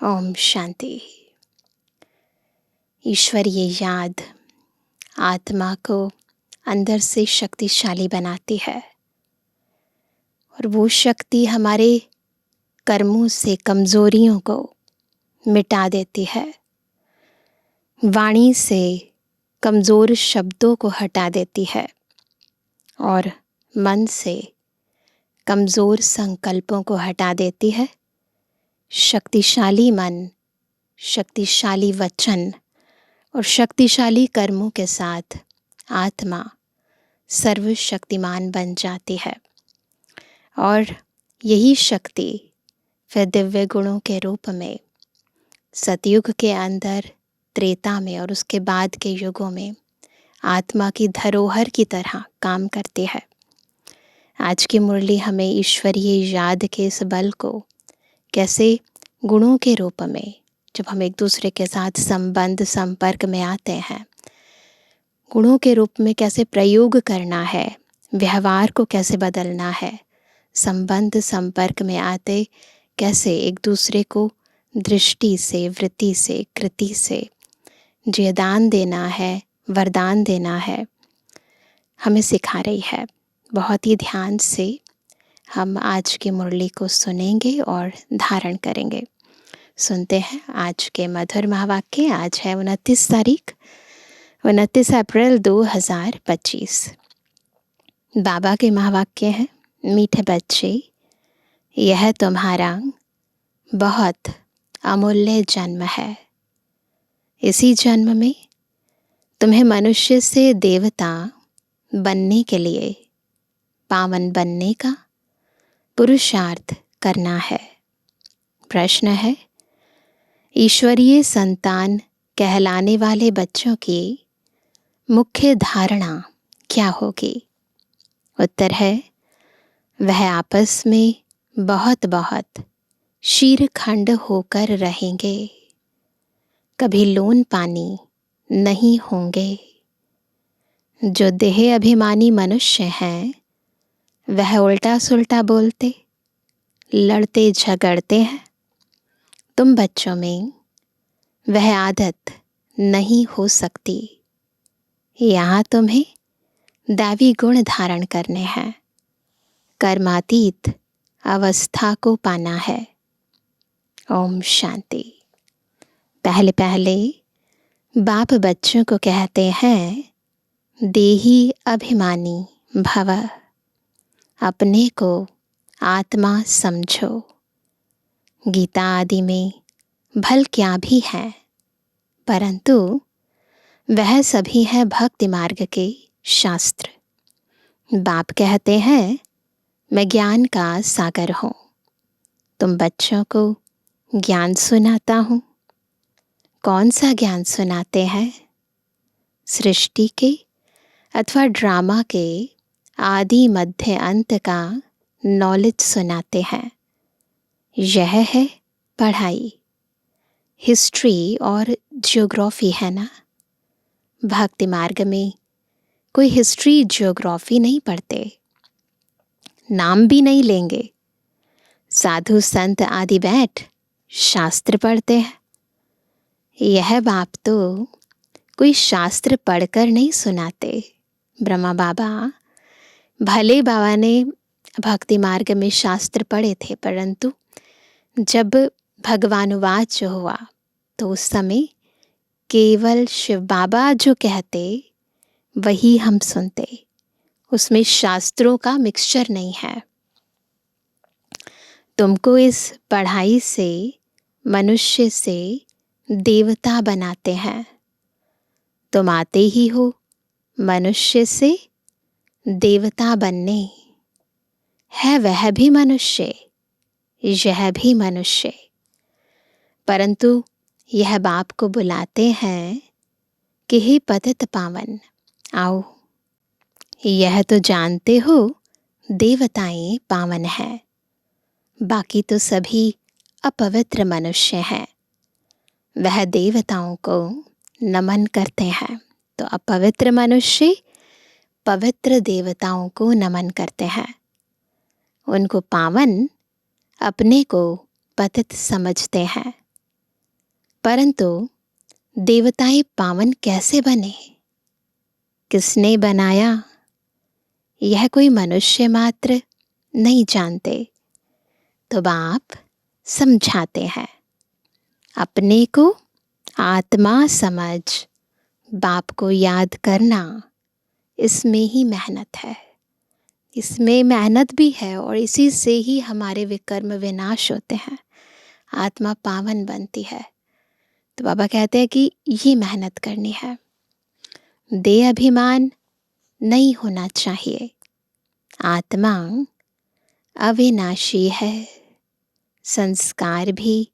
ओम शांति। ईश्वरीय याद आत्मा को अंदर से शक्तिशाली बनाती है और वो शक्ति हमारे कर्मों से कमजोरियों को मिटा देती है। वाणी से कमजोर शब्दों को हटा देती है और मन से कमजोर संकल्पों को हटा देती है। शक्तिशाली मन, शक्तिशाली वचन और शक्तिशाली कर्मों के साथ आत्मा सर्वशक्तिमान बन जाती है और यही शक्ति फिर दिव्य गुणों के रूप में सतयुग के अंदर, त्रेता में और उसके बाद के युगों में आत्मा की धरोहर की तरह काम करती है। आज की मुरली हमें ईश्वरीय याद के इस बल को कैसे गुणों के रूप में, जब हम एक दूसरे के साथ संबंध संपर्क में आते हैं, गुणों के रूप में कैसे प्रयोग करना है, व्यवहार को कैसे बदलना है, संबंध संपर्क में आते कैसे एक दूसरे को दृष्टि से, वृत्ति से, कृति से जयदान देना है, वरदान देना है, हमें सिखा रही है। बहुत ही ध्यान से हम आज की मुरली को सुनेंगे और धारण करेंगे। सुनते हैं आज के मधुर महावाक्य। आज है 29 अप्रैल 2025। बाबा के महावाक्य हैं, मीठे बच्चे, यह तुम्हारा बहुत अमूल्य जन्म है। इसी जन्म में तुम्हें मनुष्य से देवता बनने के लिए, पावन बनने का पुरुषार्थ करना है। प्रश्न है, ईश्वरीय संतान कहलाने वाले बच्चों की मुख्य धारणा क्या होगी? उत्तर है, वह आपस में बहुत बहुत शीरखंड होकर रहेंगे, कभी लोन पानी नहीं होंगे। जो देह अभिमानी मनुष्य हैं, वह उल्टा सुल्टा बोलते, लड़ते झगड़ते हैं। तुम बच्चों में वह आदत नहीं हो सकती। यहाँ तुम्हें दैवी गुण धारण करने हैं, कर्मातीत अवस्था को पाना है। ओम शांति। पहले पहले बाप बच्चों को कहते हैं, देही अभिमानी भव, अपने को आत्मा समझो। गीता आदि में भल क्या भी है, परंतु वह सभी है भक्ति मार्ग के शास्त्र। बाप कहते हैं, मैं ज्ञान का सागर हूँ, तुम बच्चों को ज्ञान सुनाता हूँ। कौन सा ज्ञान सुनाते हैं? सृष्टि के अथवा ड्रामा के आदि मध्य अंत का नॉलेज सुनाते हैं। यह है पढ़ाई। हिस्ट्री और ज्योग्राफी है ना। भक्ति मार्ग में कोई हिस्ट्री ज्योग्राफी नहीं पढ़ते, नाम भी नहीं लेंगे। साधु संत आदि बैठ शास्त्र पढ़ते हैं। यह बाप तो कोई शास्त्र पढ़कर नहीं सुनाते। ब्रह्मा बाबा, भले बाबा ने भक्ति मार्ग में शास्त्र पढ़े थे, परंतु जब भगवानुवाच हुआ तो उस समय केवल शिव बाबा जो कहते वही हम सुनते। उसमें शास्त्रों का मिक्सचर नहीं है। तुमको इस पढ़ाई से मनुष्य से देवता बनाते हैं। तुम आते ही हो मनुष्य से देवता बनने। है वह भी मनुष्य, यह भी मनुष्य, परंतु यह बाप को बुलाते हैं कि हे पतित पावन, आओ। यह तो जानते हो देवताएं पावन हैं, बाकी तो सभी अपवित्र मनुष्य हैं। वह देवताओं को नमन करते हैं, तो अपवित्र मनुष्य पवित्र देवताओं को नमन करते हैं। उनको पावन, अपने को पतित समझते हैं। परंतु देवताएं पावन कैसे बने, किसने बनाया, यह कोई मनुष्य मात्र नहीं जानते। तो बाप समझाते हैं। अपने को आत्मा समझ बाप को याद करना, इसमें ही मेहनत है। इसमें मेहनत भी है और इसी से ही हमारे विकर्म विनाश होते हैं, आत्मा पावन बनती है। तो बाबा कहते हैं कि ये मेहनत करनी है। देह अभिमान नहीं होना चाहिए। आत्मा अविनाशी है, संस्कार भी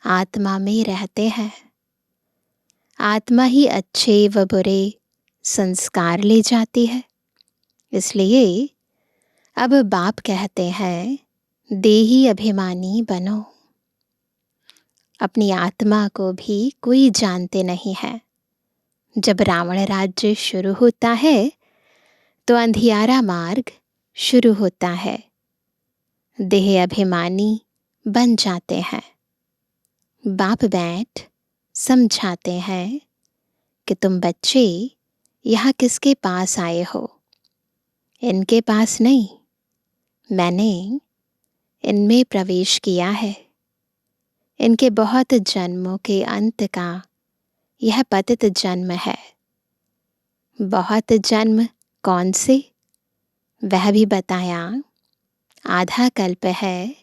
आत्मा में रहते हैं। आत्मा ही अच्छे व बुरे संस्कार ले जाती है। इसलिए अब बाप कहते हैं, देही अभिमानी बनो। अपनी आत्मा को भी कोई जानते नहीं है। जब रावण राज्य शुरू होता है तो अंधियारा मार्ग शुरू होता है। देह अभिमानी बन जाते हैं। बाप बैठ समझाते हैं कि तुम बच्चे यहाँ किसके पास आए हो। इनके पास नहीं, मैंने इनमें प्रवेश किया है। इनके बहुत जन्मों के अंत का यह पतित जन्म है। बहुत जन्म कौन से, वह भी बताया। आधा कल्प है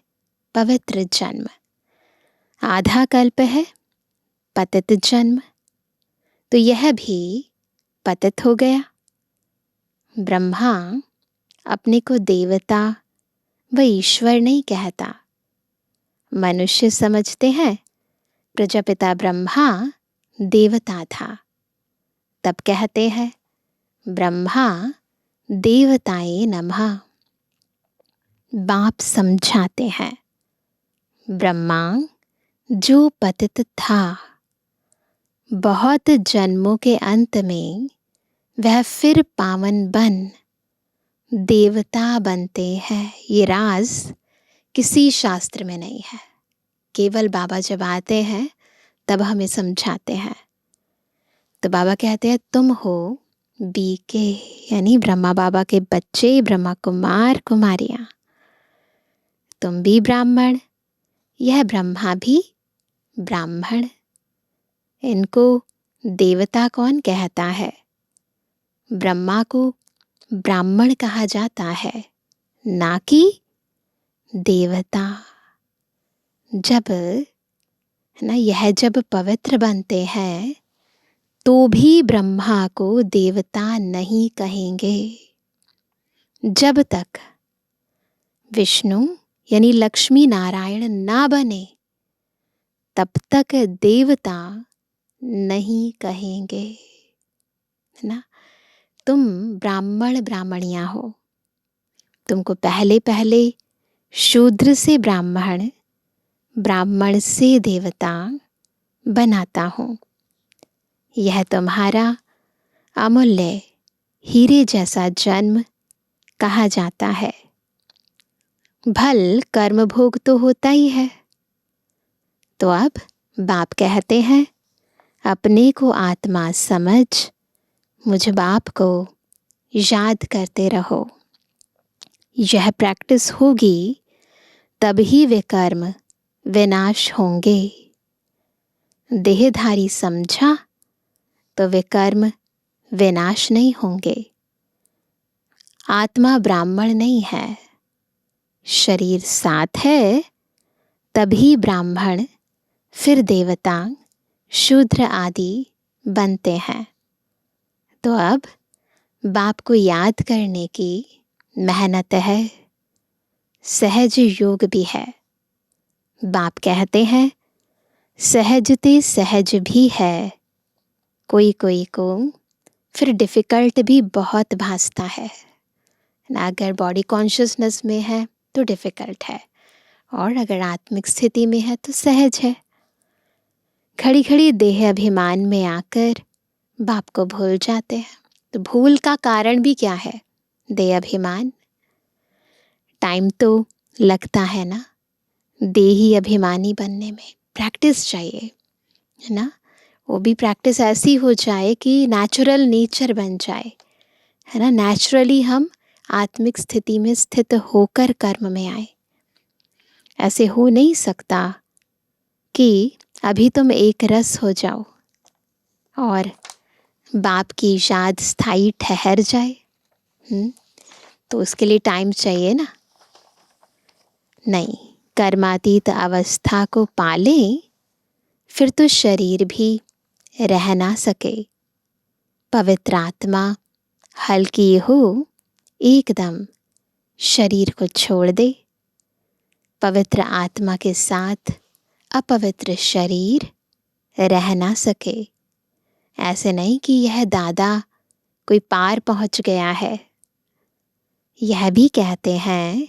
पवित्र जन्म, आधा कल्प है पतित जन्म। तो यह भी पतित हो गया। ब्रह्मा अपने को देवता व ईश्वर नहीं कहता। मनुष्य समझते हैं प्रजापिता ब्रह्मा देवता था, तब कहते हैं ब्रह्मा देवताए नमः। बाप समझाते हैं, ब्रह्मा जो पतित था, बहुत जन्मों के अंत में वह फिर पावन बन देवता बनते हैं। ये राज किसी शास्त्र में नहीं है, केवल बाबा जब आते हैं तब हमें समझाते हैं। तो बाबा कहते हैं तुम हो बीके, यानी ब्रह्मा बाबा के बच्चे, ब्रह्मा कुमार कुमारियां। तुम भी ब्राह्मण, यह ब्रह्मा भी ब्राह्मण। इनको देवता कौन कहता है? ब्रह्मा को ब्राह्मण कहा जाता है, ना कि देवता। जब यह जब पवित्र बनते हैं तो भी ब्रह्मा को देवता नहीं कहेंगे। जब तक विष्णु यानी लक्ष्मी नारायण ना बने तब तक देवता नहीं कहेंगे, है ना। तुम ब्राह्मण ब्राह्मणियां हो। तुमको पहले पहले शूद्र से ब्राह्मण, ब्राह्मण से देवता बनाता हूँ। यह तुम्हारा अमूल्य हीरे जैसा जन्म कहा जाता है। भल कर्म भोग तो होता ही है। तो अब बाप कहते हैं अपने को आत्मा समझ मुझ बाप को याद करते रहो। यह प्रैक्टिस होगी तभी वे कर्म विनाश होंगे। देहधारी समझा तो वे कर्म विनाश नहीं होंगे। आत्मा ब्राह्मण नहीं है, शरीर साथ है, तभी ब्राह्मण फिर देवता शूद्र आदि बनते हैं। तो अब बाप को याद करने की मेहनत है, सहज योग भी है। बाप कहते हैं सहजते सहज भी है, कोई कोई को फिर डिफ़िकल्ट भी बहुत भासता है ना। अगर बॉडी कॉन्शियसनेस में है तो डिफ़िकल्ट है, और अगर आत्मिक स्थिति में है तो सहज है। खड़ी खड़ी देह अभिमान में आकर बाप को भूल जाते हैं। तो भूल का कारण भी क्या है? देह अभिमान। टाइम तो लगता है ना देही अभिमानी बनने में, प्रैक्टिस चाहिए। है ना। वो भी प्रैक्टिस ऐसी हो जाए कि नेचुरल नेचर बन जाए, है ना। नेचुरली हम आत्मिक स्थिति में स्थित होकर कर्म में आए। ऐसे हो नहीं सकता कि अभी तुम एक रस हो जाओ और बाप की याद स्थायी ठहर जाए। तो उसके लिए टाइम चाहिए ना। नहीं, कर्मातीत अवस्था को पालें, फिर तो शरीर भी रह ना सके। पवित्र आत्मा हल्की हो एकदम शरीर को छोड़ दे। पवित्र आत्मा के साथ अपवित्र शरीर रह ना सके। ऐसे नहीं कि यह दादा कोई पार पहुंच गया है। यह भी कहते हैं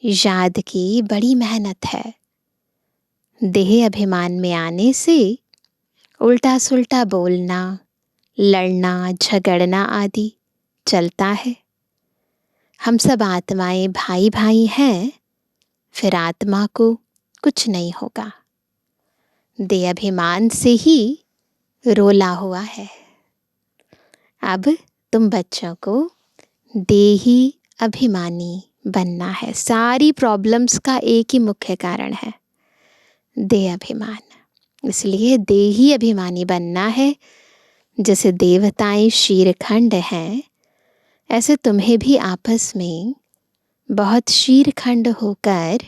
याद की बड़ी मेहनत है। देह अभिमान में आने से उल्टा सुल्टा बोलना, लड़ना, झगड़ना आदि चलता है। हम सब आत्माएं भाई भाई हैं, फिर आत्मा को कुछ नहीं होगा। देह अभिमान से ही रोला हुआ है। अब तुम बच्चों को देही अभिमानी बनना है। सारी प्रॉब्लम्स का एक ही मुख्य कारण है, देह अभिमान। इसलिए देही अभिमानी बनना है। जैसे देवताएं शीरखंड हैं, ऐसे तुम्हें भी आपस में बहुत शीरखंड होकर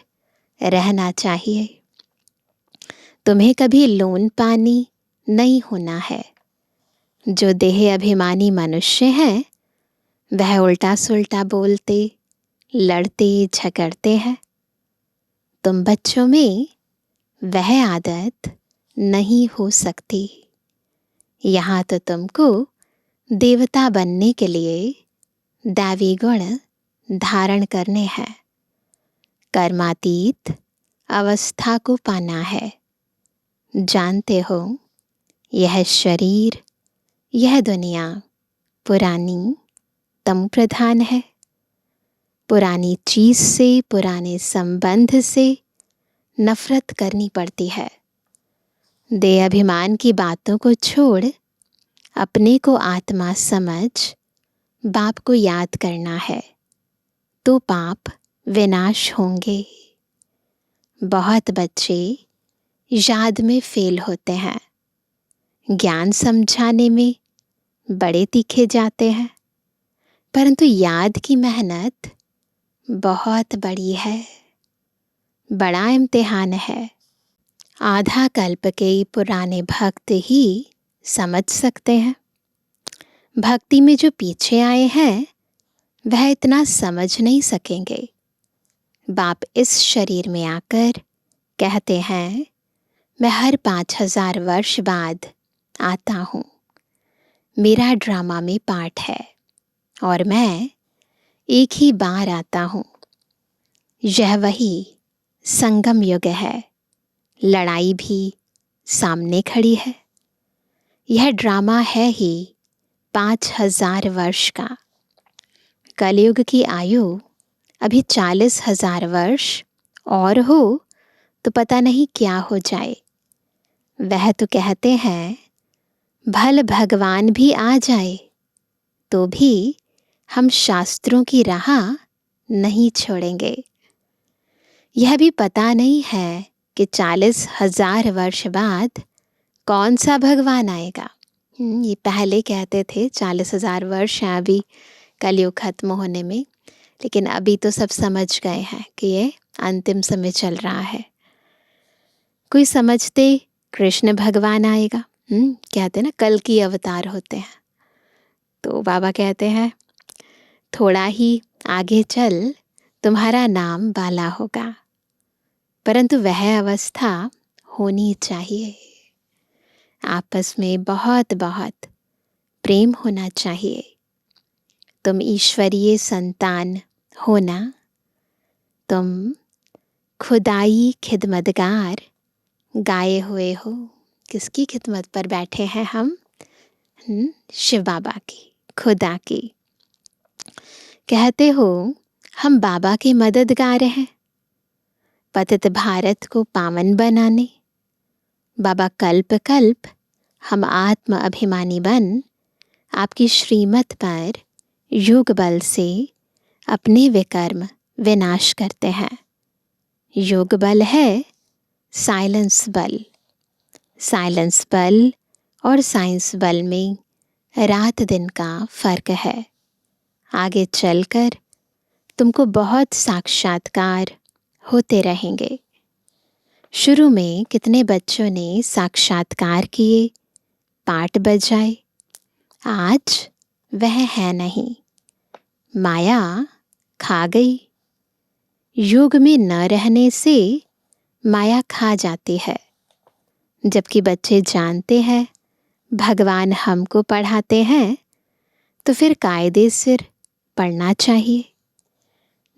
रहना चाहिए। तुम्हें कभी लोन पानी नहीं होना है। जो देह अभिमानी मनुष्य हैं, वह उल्टा सुल्टा बोलते, लड़ते, झगड़ते हैं। तुम बच्चों में वह आदत नहीं हो सकती। यहाँ तो तुमको देवता बनने के लिए दैवी गुण धारण करने हैं। कर्मातीत अवस्था को पाना है। जानते हो, यह शरीर, यह दुनिया पुरानी तम प्रधान है। पुरानी चीज से, पुराने संबंध से नफरत करनी पड़ती है। देह अभिमान की बातों को छोड़ अपने को आत्मा समझ बाप को याद करना है, तो पाप विनाश होंगे। बहुत बच्चे याद में फेल होते हैं, ज्ञान समझाने में बड़े तीखे जाते हैं, परंतु याद की मेहनत बहुत बड़ी है, बड़ा इम्तिहान है। आधा कल्प के पुराने भक्त ही समझ सकते हैं। भक्ति में जो पीछे आए हैं, वह इतना समझ नहीं सकेंगे। बाप इस शरीर में आकर कहते हैं, मैं हर 5000 वर्ष बाद आता हूँ। मेरा ड्रामा में पार्ट है और मैं एक ही बार आता हूँ। यह वही संगम युग है। लड़ाई भी सामने खड़ी है। यह ड्रामा है ही 5000 वर्ष का। कलयुग की आयु अभी 40,000 वर्ष और हो तो पता नहीं क्या हो जाए। वह तो कहते हैं, भल भगवान भी आ जाए तो भी हम शास्त्रों की राह नहीं छोड़ेंगे। यह भी पता नहीं है कि 40,000 वर्ष बाद कौन सा भगवान आएगा। ये पहले कहते थे 40,000 वर्ष हैं अभी कलयुग खत्म होने में, लेकिन अभी तो सब समझ गए हैं कि ये अंतिम समय चल रहा है। कोई समझते कृष्ण भगवान आएगा, कहते ना कल की अवतार होते हैं। तो बाबा कहते हैं, थोड़ा ही आगे चल तुम्हारा नाम बाला होगा, परंतु वह अवस्था होनी चाहिए। आपस में बहुत बहुत प्रेम होना चाहिए। तुम ईश्वरीय संतान होना, तुम खुदाई खिदमतगार गाए हुए हो। किसकी खिदमत पर बैठे हैं हम? शिव बाबा की, खुदा की। कहते हो हम बाबा के मददगार हैं, पतित भारत को पावन बनाने। बाबा कल्प कल्प हम आत्म अभिमानी बन आपकी श्रीमत पर योग बल से अपने विकर्म विनाश करते हैं। योग बल है साइलेंस बल। साइलेंस बल और साइंस बल में रात दिन का फर्क है। आगे चलकर तुमको बहुत साक्षात्कार होते रहेंगे। शुरू में कितने बच्चों ने साक्षात्कार किए, पाठ बजाए, आज वह है नहीं। माया खा गई। योग में न रहने से माया खा जाती है। जबकि बच्चे जानते हैं भगवान हमको पढ़ाते हैं, तो फिर कायदे सिर पढ़ना चाहिए,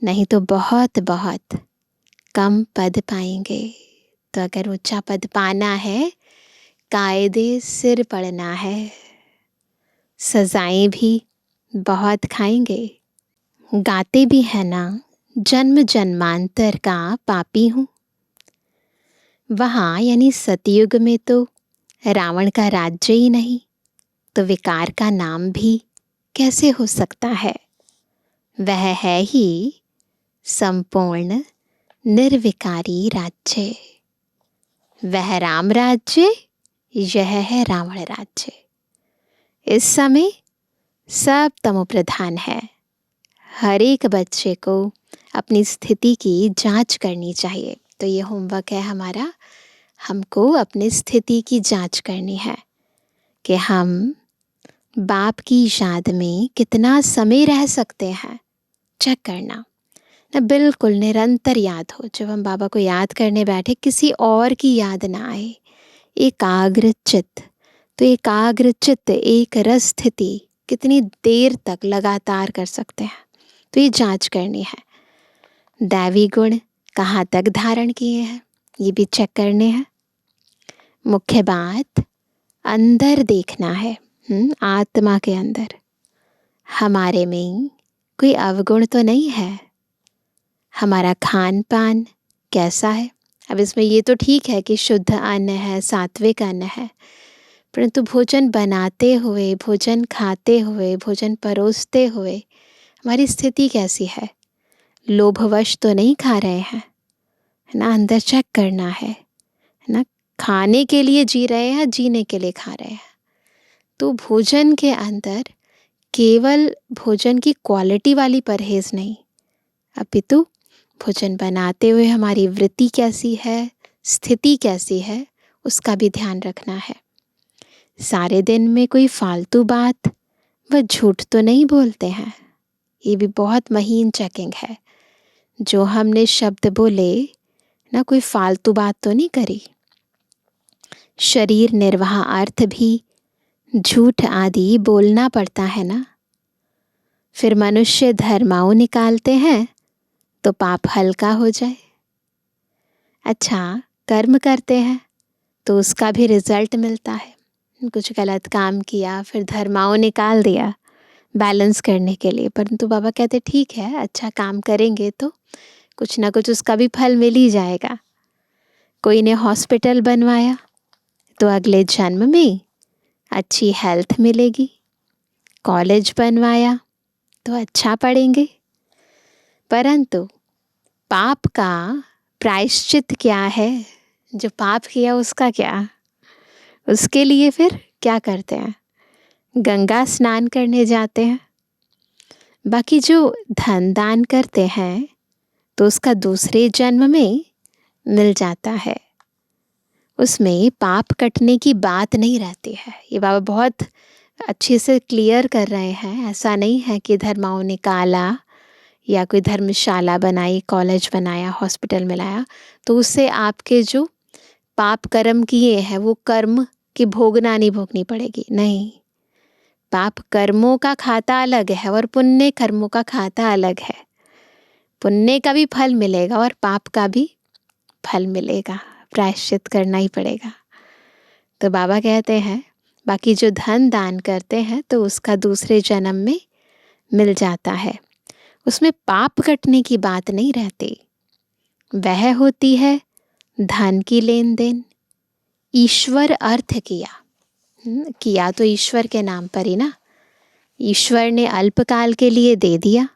नहीं तो बहुत बहुत कम पद पाएंगे। तो अगर ऊंचा पद पाना है, कायदे सिर पढ़ना है। सजाएं भी बहुत खाएंगे। गाते भी है ना, जन्म जन्मांतर का पापी हूँ। वहाँ यानी सतयुग में तो रावण का राज्य ही नहीं, तो विकार का नाम भी कैसे हो सकता है। वह है ही संपूर्ण निर्विकारी राज्य। वह राम राज्य, यह है रावण राज्य। इस समय सब तमोप्रधान है। हर एक बच्चे को अपनी स्थिति की जांच करनी चाहिए। तो ये होमवर्क है हमारा, हमको अपनी स्थिति की जांच करनी है कि हम बाप की याद में कितना समय रह सकते हैं। चेक करना ना, बिल्कुल निरंतर याद हो। जब हम बाबा को याद करने बैठे, किसी और की याद ना आए। एकाग्र चित्त, तो एकाग्र चित्त एक रस स्थिति कितनी देर तक लगातार कर सकते हैं, तो ये जांच करनी है। दैवी गुण कहाँ तक धारण किए हैं, ये भी चेक करने हैं। मुख्य बात अंदर देखना है, आत्मा के अंदर हमारे में कोई अवगुण तो नहीं है। हमारा खान पान कैसा है। अब इसमें ये तो ठीक है कि शुद्ध अन्न है, सात्विक अन्न है, परंतु भोजन बनाते हुए, भोजन खाते हुए, भोजन परोसते हुए हमारी स्थिति कैसी है। लोभवश तो नहीं खा रहे हैं, है ना। अंदर चेक करना है ना। खाने के लिए जी रहे हैं, जीने के लिए खा रहे हैं। तो भोजन के अंदर केवल भोजन की क्वालिटी वाली परहेज नहीं, अपितु भोजन बनाते हुए हमारी वृत्ति कैसी है, स्थिति कैसी है, उसका भी ध्यान रखना है। सारे दिन में कोई फालतू बात व झूठ तो नहीं बोलते हैं, ये भी बहुत महीन चेकिंग है। जो हमने शब्द बोले ना, कोई फालतू बात तो नहीं करी। शरीर निर्वाह अर्थ भी झूठ आदि बोलना पड़ता है ना। फिर मनुष्य धर्माओं निकालते हैं तो पाप हल्का हो जाए। अच्छा, कर्म करते हैं तो उसका भी रिजल्ट मिलता है। कुछ गलत काम किया, फिर धर्माओं निकाल दिया बैलेंस करने के लिए, परंतु बाबा कहते ठीक है, अच्छा काम करेंगे तो कुछ ना कुछ उसका भी फल मिल ही जाएगा। कोई ने हॉस्पिटल बनवाया तो अगले जन्म में अच्छी हेल्थ मिलेगी। कॉलेज बनवाया तो अच्छा पढ़ेंगे। परंतु पाप का प्रायश्चित क्या है। जो पाप किया उसका क्या, उसके लिए फिर क्या करते हैं, गंगा स्नान करने जाते हैं। बाकी जो धन दान करते हैं तो उसका दूसरे जन्म में मिल जाता है। उसमें पाप कटने की बात नहीं रहती है। ये बाबा बहुत अच्छे से क्लियर कर रहे हैं। ऐसा नहीं है कि धर्माओं निकाला या कोई धर्मशाला बनाई, कॉलेज बनाया, हॉस्पिटल में लाया तो उससे आपके जो पाप कर्म किए हैं वो कर्म की भोगना नहीं भोगनी पड़ेगी। नहीं, पाप कर्मों का खाता अलग है और पुण्य कर्मों का खाता अलग है। पुण्य का भी फल मिलेगा और पाप का भी फल मिलेगा, प्रायश्चित करना ही पड़ेगा। तो बाबा कहते हैं बाकी जो धन दान करते हैं तो उसका दूसरे जन्म में मिल जाता है। उसमें पाप कटने की बात नहीं रहती। वह होती है धन की लेन देन, ईश्वर अर्थ किया। किया तो ईश्वर के नाम पर ही ना। ईश्वर ने अल्पकाल के लिए दे दिया।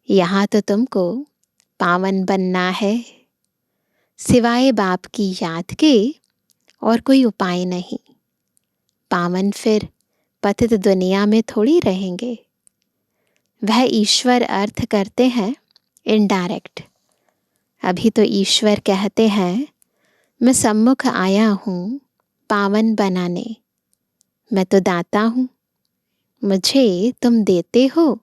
यहाँ तो तुमको पावन बनना है। सिवाय बाप की याद के और कोई उपाय नहीं। पावन फिर पतित दुनिया में थोड़ी रहेंगे। वह ईश्वर अर्थ करते हैं इनडायरेक्ट। अभी तो ईश्वर कहते हैं मैं सम्मुख आया हूँ पावन बनाने। मैं तो दाता हूँ, मुझे तुम देते हो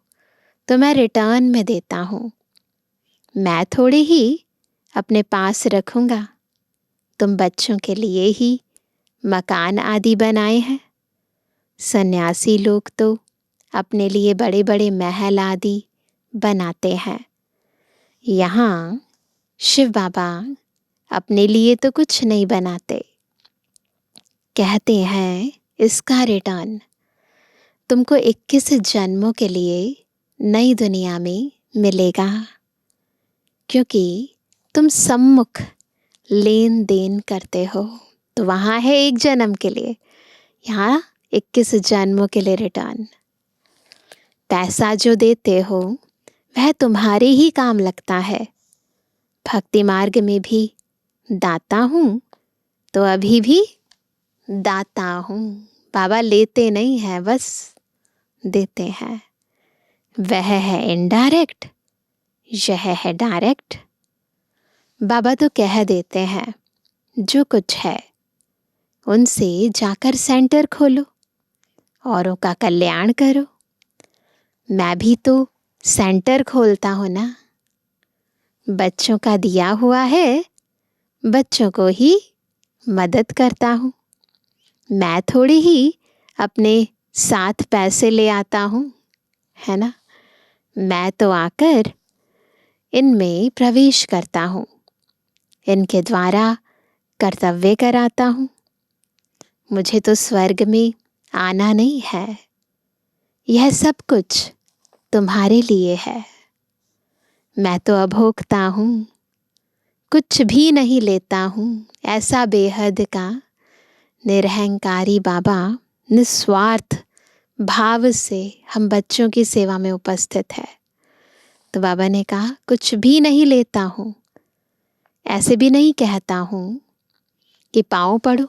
तो मैं रिटर्न में देता हूँ। मैं थोड़े ही अपने पास रखूँगा। तुम बच्चों के लिए ही मकान आदि बनाए हैं। सन्यासी लोग तो अपने लिए बड़े बड़े महल आदि बनाते हैं। यहाँ शिव बाबा अपने लिए तो कुछ नहीं बनाते। कहते हैं इसका रिटर्न तुमको 21 जन्मों के लिए नई दुनिया में मिलेगा, क्योंकि तुम सम्मुख लेन देन करते हो। तो वहाँ है 1 जन्म के लिए, यहाँ 21 जन्मों के लिए रिटर्न। पैसा जो देते हो वह तुम्हारे ही काम लगता है। भक्ति मार्ग में भी दाता हूँ तो अभी भी दाता हूँ। बाबा लेते नहीं हैं, बस देते हैं। वह है इनडायरेक्ट, यह है डायरेक्ट। बाबा तो कह देते हैं जो कुछ है उनसे जाकर सेंटर खोलो, औरों का कल्याण करो। मैं भी तो सेंटर खोलता हूँ ना। बच्चों का दिया हुआ है, बच्चों को ही मदद करता हूँ। मैं थोड़ी ही अपने साथ पैसे ले आता हूँ, है ना। मैं तो आकर इनमें प्रवेश करता हूँ, इनके द्वारा कर्तव्य कराता हूँ। मुझे तो स्वर्ग में आना नहीं है, यह सब कुछ तुम्हारे लिए है। मैं तो अभोक्ता हूँ, कुछ भी नहीं लेता हूँ। ऐसा बेहद का निरहंकारी बाबा निस्वार्थ भाव से हम बच्चों की सेवा में उपस्थित है। तो बाबा ने कहा कुछ भी नहीं लेता हूँ। ऐसे भी नहीं कहता हूँ कि पाँव पड़ो।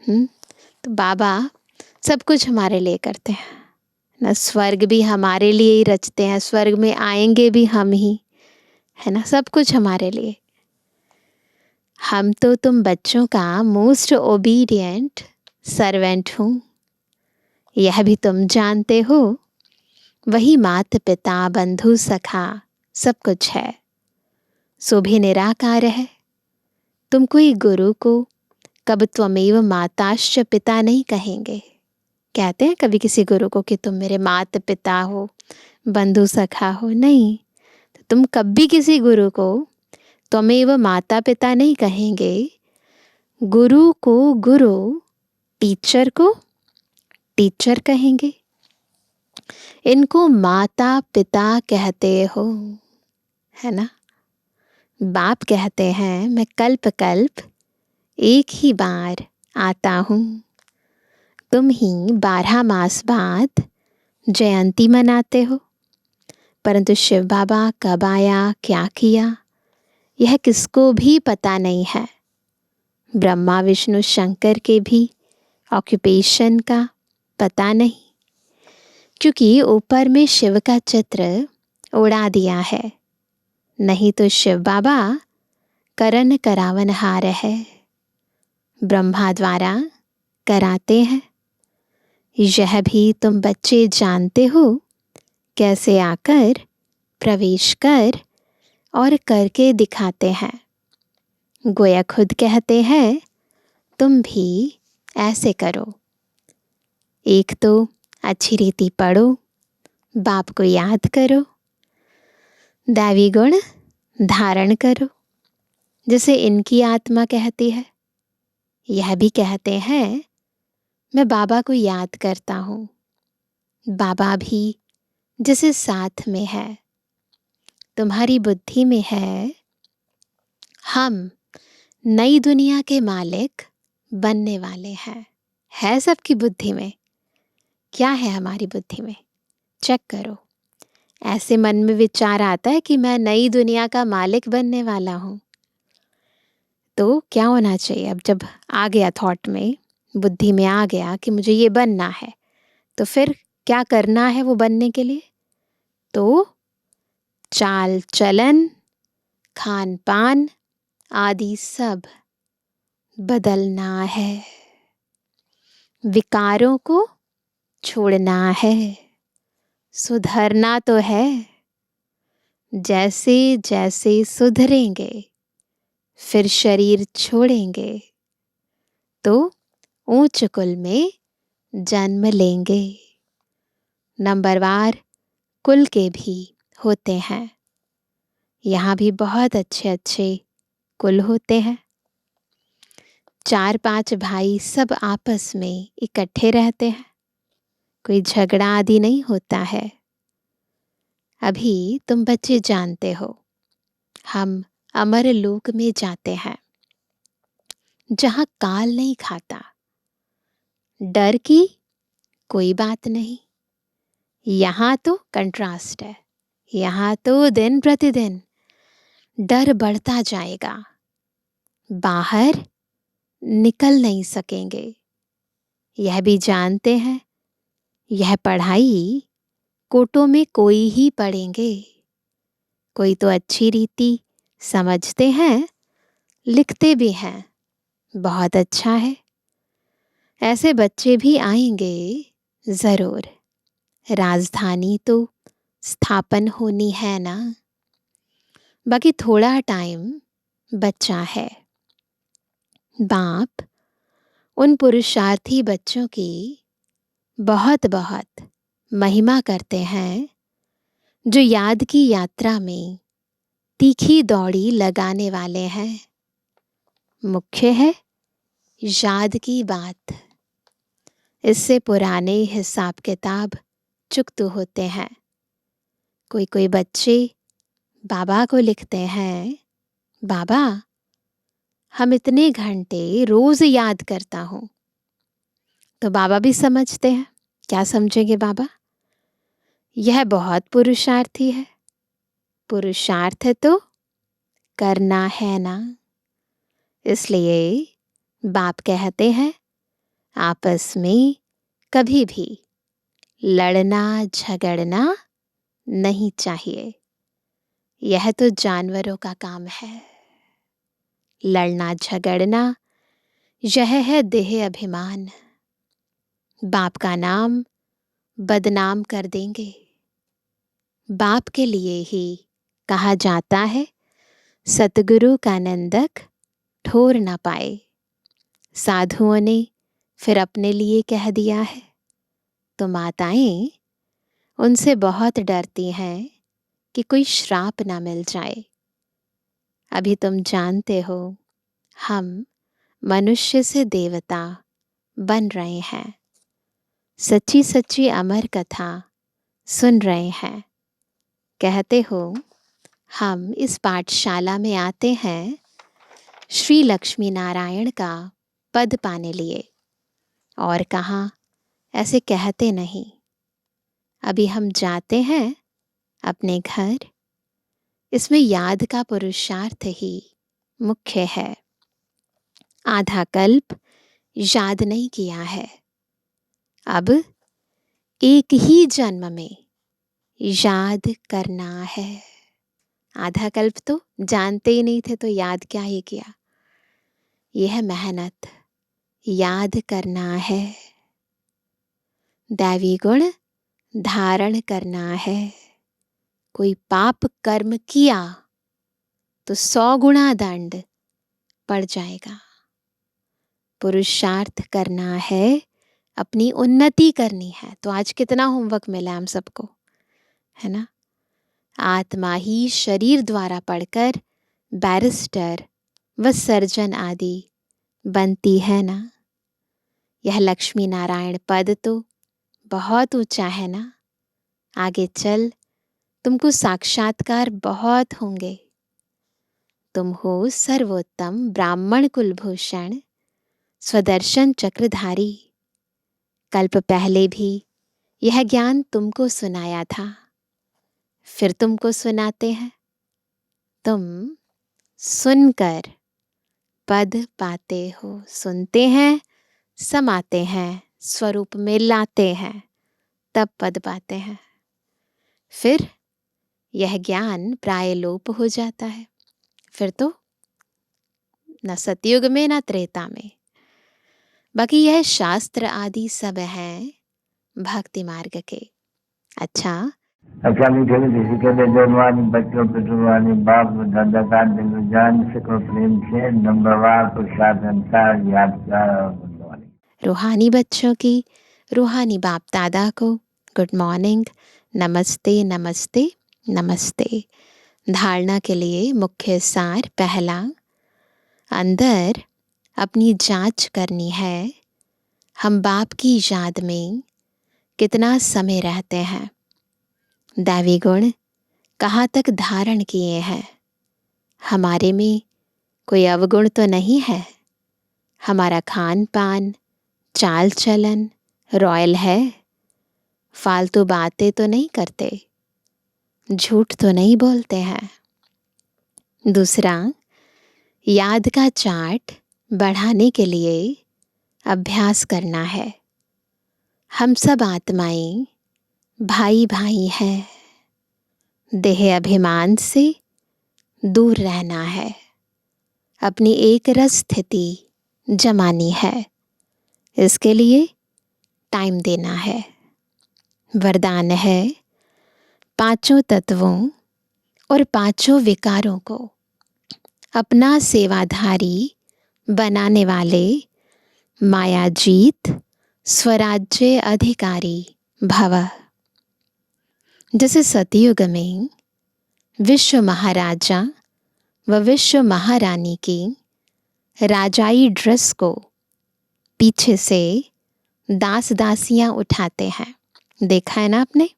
तो बाबा सब कुछ हमारे लिए करते हैं ना। स्वर्ग भी हमारे लिए ही रचते हैं, स्वर्ग में आएंगे भी हम ही, है ना। सब कुछ हमारे लिए। हम तो तुम बच्चों का मोस्ट ओबीडियंट सर्वेंट हूँ, यह भी तुम जानते हो। वही माता पिता बंधु सखा सब कुछ है, सो भी निराकार है। तुम कोई गुरु को कब त्वमेव माताश्च पिता नहीं कहेंगे। कहते हैं कभी किसी गुरु को कि तुम मेरे माता पिता हो, बंधु सखा हो, नहीं। तो तुम कभी किसी गुरु को त्वमेव माता पिता नहीं कहेंगे। गुरु को गुरु, टीचर को टीचर कहेंगे। इनको माता पिता कहते हो, है ना। बाप कहते हैं मैं कल्प कल्प एक ही बार आता हूँ। तुम ही 12 मास बाद जयंती मनाते हो, परंतु शिव बाबा कब आया, क्या किया, यह किसको भी पता नहीं है। ब्रह्मा विष्णु शंकर के भी ऑक्यूपेशन का पता नहीं, क्योंकि ऊपर में शिव का चित्र उड़ा दिया है। नहीं तो शिव बाबा करन करावनहार है, ब्रह्मा द्वारा कराते हैं। यह भी तुम बच्चे जानते हो, कैसे आकर प्रवेश कर और करके दिखाते हैं। गोया खुद कहते हैं तुम भी ऐसे करो। एक तो अच्छी रीति पढ़ो, बाप को याद करो, दैवी गुण धारण करो, जैसे इनकी आत्मा कहती है। यह भी कहते हैं मैं बाबा को याद करता हूँ। बाबा भी जैसे साथ में है, तुम्हारी बुद्धि में है हम नई दुनिया के मालिक बनने वाले हैं। है सबकी बुद्धि में? क्या है हमारी बुद्धि में? चेक करो। ऐसे मन में विचार आता है कि मैं नई दुनिया का मालिक बनने वाला हूँ, तो क्या होना चाहिए? अब जब आ गया थॉट में, बुद्धि में आ गया कि मुझे ये बनना है, तो फिर क्या करना है वो बनने के लिए? तो चाल चलन, खान पान आदि सब बदलना है। विकारों को छोड़ना है, सुधरना तो है। जैसे जैसे सुधरेंगे, फिर शरीर छोड़ेंगे तो ऊंच कुल में जन्म लेंगे। नंबरवार कुल के भी होते हैं। यहाँ भी बहुत अच्छे अच्छे कुल होते हैं। 4-5 भाई सब आपस में इकट्ठे रहते हैं, कोई झगड़ा आदि नहीं होता है। अभी तुम बच्चे जानते हो, हम अमर लोक में जाते हैं, जहाँ काल नहीं खाता। डर की कोई बात नहीं। यहाँ तो कंट्रास्ट है। यहाँ तो दिन प्रतिदिन डर बढ़ता जाएगा, बाहर निकल नहीं सकेंगे। यह भी जानते हैं, यह पढ़ाई कोटों में कोई ही पढ़ेंगे। कोई तो अच्छी रीति समझते हैं, लिखते भी हैं, बहुत अच्छा है। ऐसे बच्चे भी आएंगे जरूर। राजधानी तो स्थापन होनी है ना। बाकी थोड़ा टाइम बचा है। बाप उन पुरुषार्थी बच्चों की बहुत बहुत महिमा करते हैं, जो याद की यात्रा में तीखी दौड़ी लगाने वाले हैं। मुख्य है याद की बात। इससे पुराने हिसाब किताब चुकत होते हैं। कोई कोई बच्चे बाबा को लिखते हैं, बाबा हम इतने घंटे रोज याद करता हूँ। तो बाबा भी समझते हैं। क्या समझेंगे बाबा? यह बहुत पुरुषार्थी है। पुरुषार्थ तो करना है ना। इसलिए बाप कहते हैं, आपस में कभी भी लड़ना झगड़ना नहीं चाहिए। यह तो जानवरों का काम है। लड़ना झगड़ना यह है देह अभिमान। बाप का नाम बदनाम कर देंगे। बाप के लिए ही कहा जाता है, सतगुरु का नंदक ठोर ना पाए। साधुओं ने फिर अपने लिए कह दिया है, तो माताएं उनसे बहुत डरती हैं कि कोई श्राप ना मिल जाए। अभी तुम जानते हो, हम मनुष्य से देवता बन रहे हैं। सच्ची सच्ची अमर कथा सुन रहे हैं। कहते हो, हम इस पाठशाला में आते हैं श्री लक्ष्मी नारायण का पद पाने लिए, और कहाँ ऐसे कहते नहीं। अभी हम जाते हैं अपने घर। इसमें याद का पुरुषार्थ ही मुख्य है। आधा कल्प याद नहीं किया है, अब एक ही जन्म में याद करना है। आधा कल्प तो जानते ही नहीं थे, तो याद क्या ही किया। यह है मेहनत, याद करना है। दैवी गुण धारण करना है। कोई पाप कर्म किया तो 100 गुना दंड पड़ जाएगा। पुरुषार्थ करना है, अपनी उन्नति करनी है। तो आज कितना होमवर्क मिला हम सबको, है ना। आत्मा ही शरीर द्वारा पढ़कर बैरिस्टर व सर्जन आदि बनती है ना। यह लक्ष्मी नारायण पद तो बहुत ऊंचा है ना। आगे चल तुमको साक्षात्कार बहुत होंगे। तुम हो सर्वोत्तम ब्राह्मण कुलभूषण स्वदर्शन चक्रधारी, कल्प पहले भी यह ज्ञान तुमको सुनाया था, फिर तुमको सुनाते हैं। तुम सुनकर पद पाते हो, सुनते हैं, समाते हैं, स्वरूप में लाते हैं, तब पद पाते हैं। फिर यह ज्ञान प्राय लोप हो जाता है। फिर तो न सतयुग में न त्रेता में। बाकी यह शास्त्र आदि सब हैं भक्ति मार्ग के। अच्छा मीठे मीठे कहते जन्मानी बच्चों पितृवानी बाप दादा का दिल जान सको प्रेम से नंबरवार पुरुषार्थ अनुसार याद कर। रूहानी बच्चों की रूहानी बाप दादा को गुड मॉर्निंग, नमस्ते नमस्ते नमस्ते। धारणा के लिए मुख्य सार पहला, अंदर अपनी जांच करनी है। हम बाप की याद में कितना समय रहते हैं, दैवी गुण कहाँ तक धारण किए हैं, हमारे में कोई अवगुण तो नहीं है, हमारा खान पान चाल चलन रॉयल है, फालतू बातें तो नहीं करते, झूठ तो नहीं बोलते हैं। दूसरा, याद का चार्ट बढ़ाने के लिए अभ्यास करना है। हम सब आत्माएं भाई भाई हैं, देह अभिमान से दूर रहना है, अपनी एक रस स्थिति जमानी है, इसके लिए टाइम देना है। वरदान है पांचों तत्वों और पांचों विकारों को अपना सेवाधारी बनाने वाले मायाजीत स्वराज्य अधिकारी भव। जैसे सतयुग में विश्व महाराजा व विश्व महारानी की राजाई ड्रेस को पीछे से दास दासियां उठाते हैं, देखा है ना आपने?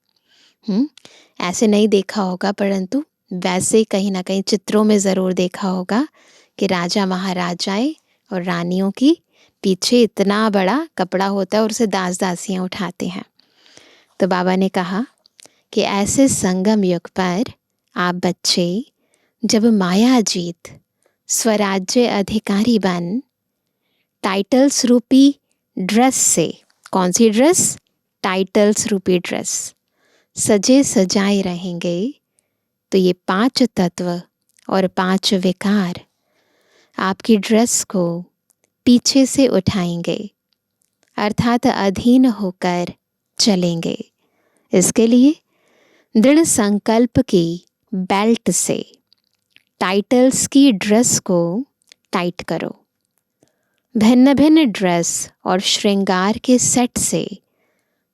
ऐसे नहीं देखा होगा, परंतु वैसे कहीं ना कहीं चित्रों में ज़रूर देखा होगा कि राजा महाराजाएं और रानियों की पीछे इतना बड़ा कपड़ा होता है और उसे दास दासियां उठाते हैं। तो बाबा ने कहा कि ऐसे संगम युग पर आप बच्चे जब मायाजीत स्वराज्य अधिकारी बन टाइटल्स रूपी ड्रेस से, कौन सी ड्रेस? टाइटल्स रूपी ड्रेस सजे सजाए रहेंगे, तो ये पांच तत्व और पांच विकार आपकी ड्रेस को पीछे से उठाएंगे, अर्थात अधीन होकर चलेंगे। इसके लिए दृढ़ संकल्प की बेल्ट से टाइटल्स की ड्रेस को टाइट करो। भिन्न भिन्न ड्रेस और श्रृंगार के सेट से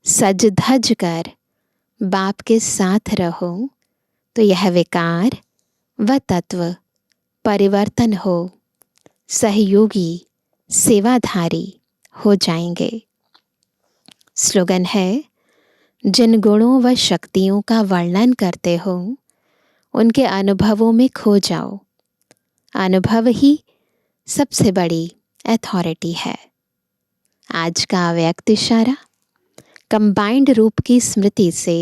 सज धज कर बाप के साथ रहो, तो यह विकार व तत्व परिवर्तन हो, सहयोगी सेवाधारी हो जाएंगे। स्लोगन है, जिन गुणों व शक्तियों का वर्णन करते हो उनके अनुभवों में खो जाओ। अनुभव ही सबसे बड़ी अथॉरिटी है। आज का अव्यक्त इशारा, कंबाइंड रूप की स्मृति से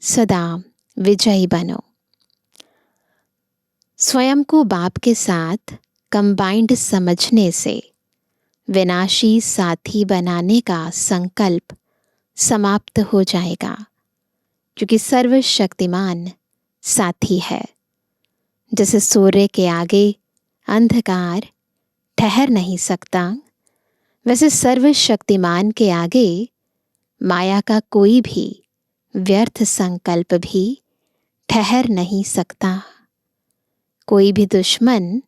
सदा विजयी बनो। स्वयं को बाप के साथ कंबाइंड समझने से विनाशी साथी बनाने का संकल्प समाप्त हो जाएगा, क्योंकि सर्वशक्तिमान साथी है। जैसे सूर्य के आगे अंधकार ठहर नहीं सकता, वैसे सर्वशक्तिमान के आगे माया का कोई भी व्यर्थ संकल्प भी ठहर नहीं सकता। कोई भी दुश्मन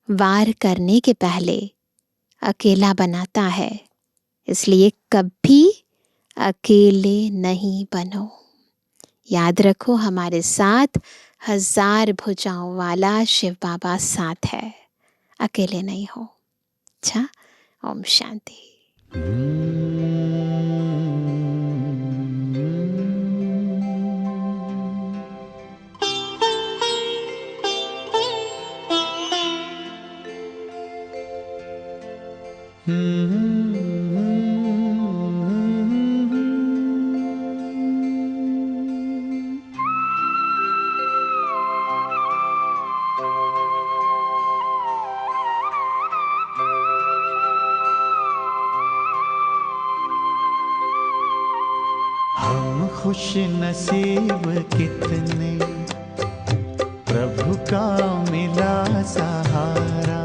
वार करने के पहले अकेला बनाता है, इसलिए कभी अकेले नहीं बनो। याद रखो, हमारे साथ 1000 भुजाओं वाला शिव बाबा साथ है, अकेले नहीं हो। अच्छा, ओम शांति। हम खुश नसीब कितने, प्रभु का मिला सहारा।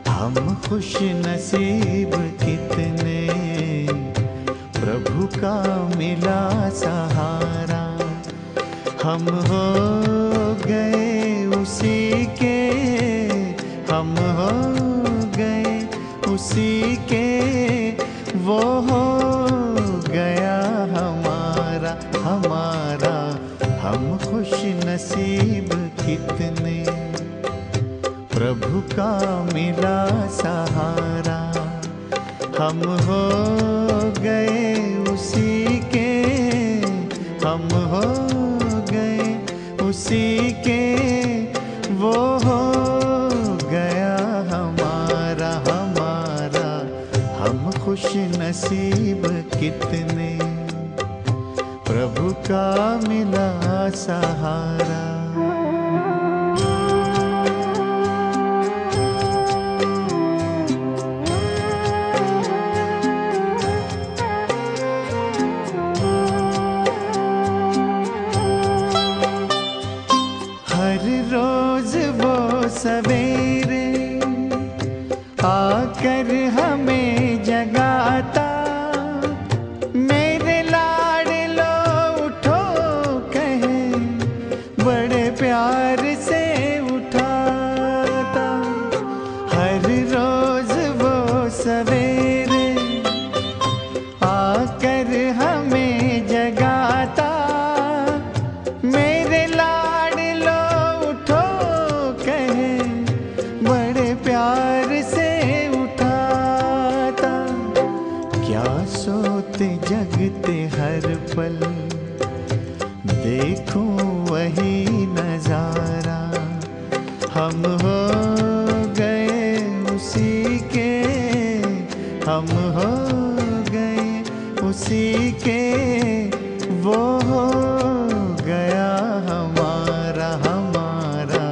हम खुश नसीब कितने, प्रभु का मिला सहारा। हम हो गए उसी के, हम हो गए उसी के, वो हो गया हमारा हमारा। हम खुश नसीब कितने, प्रभु का मिला सहारा। हम हो गए उसी के, हम हो गए उसी के, वो हो गया हमारा हमारा। हम खुश नसीब कितने, प्रभु का मिला सहारा। हर रोज वो सवेरे आकर हमें जगाता। मेरे लाडलो उठो कहे, बड़े प्यार से उठाता। हर रोज वो सवेरे आकर हमें जगाता। मेरे लाडलो उठो कहे, बड़े प्यार से उठाता। क्या सोते जगते हर पल, देखूं वही नजारा। हम हो गए उसी के, हम हो गए उसी के, वो हो गया हमारा हमारा।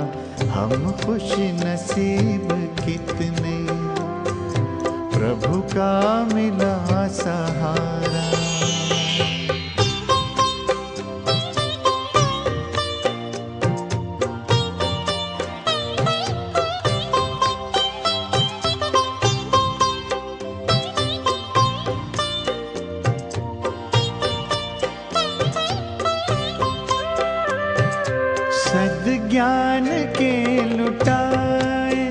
हम खुश नसीब कितने, प्रभु का मिला सहारा। सद्ज्ञान के लुटाए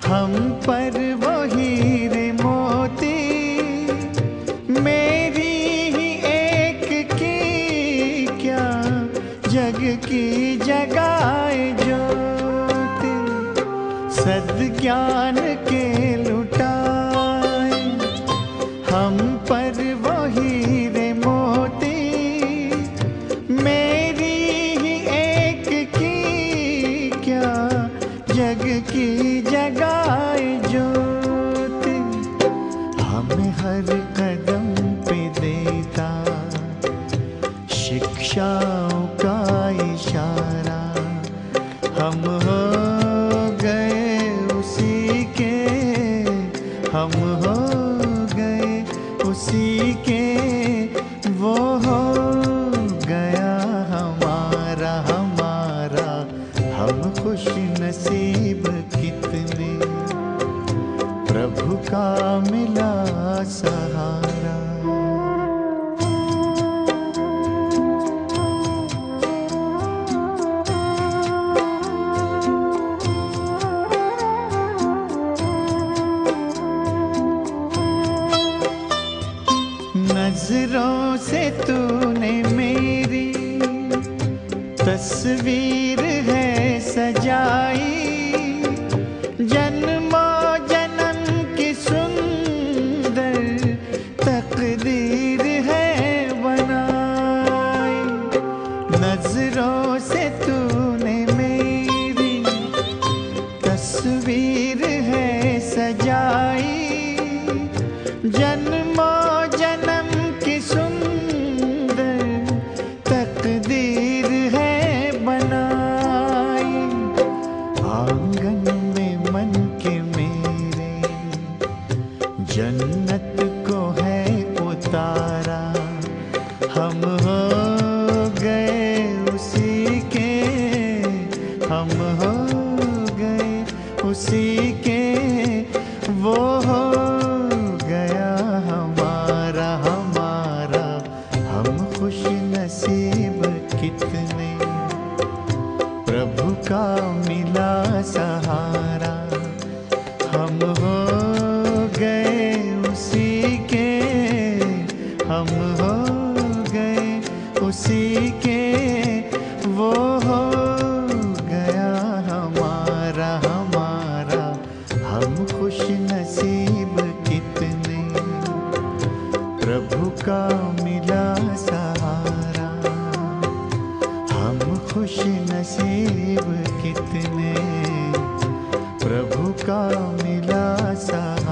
हम पर वो हीरे मोती। मेरी ही एक की क्या, जग की जगाए ज्योति। सद्ज्ञान के लुटाए हम पर वो हीरे मोती। मेरी ही एक की क्या, जग की जगाए ज्योति। हमें हर कदम पे देता शिक्षाओं का इशारा। हम हो गए उसी के, हम हो गए उसी के, वो हो गया हमारा हमारा। हम खुश नसीब कितने, प्रभु का मिला सहारा। नजरों से तूने मेरी तस्वीर है सजाई। जन्मों जन्म की सुंदर तकदीर है बनाई। नजरों से तूने मेरी तस्वीर है सजाई, जन्मों जन्म की सुंदर तकदीर है बनाई। आंगन में मन के मेरे जन्नत को है उतारा, हम हो गए उसी के, हम हो गए उसी के, वो हो गया हमारा हमारा। हम खुश नसीब कितने, प्रभु का मिला सहारा। हम हो गए उसी के, हम हो गए उसी के, वो हो गया हमारा हमारा। हम खुश नसीब कितने, प्रभु का मिला सहारा। हम खुश नसीब कितने, प्रभु का मिला सहारा।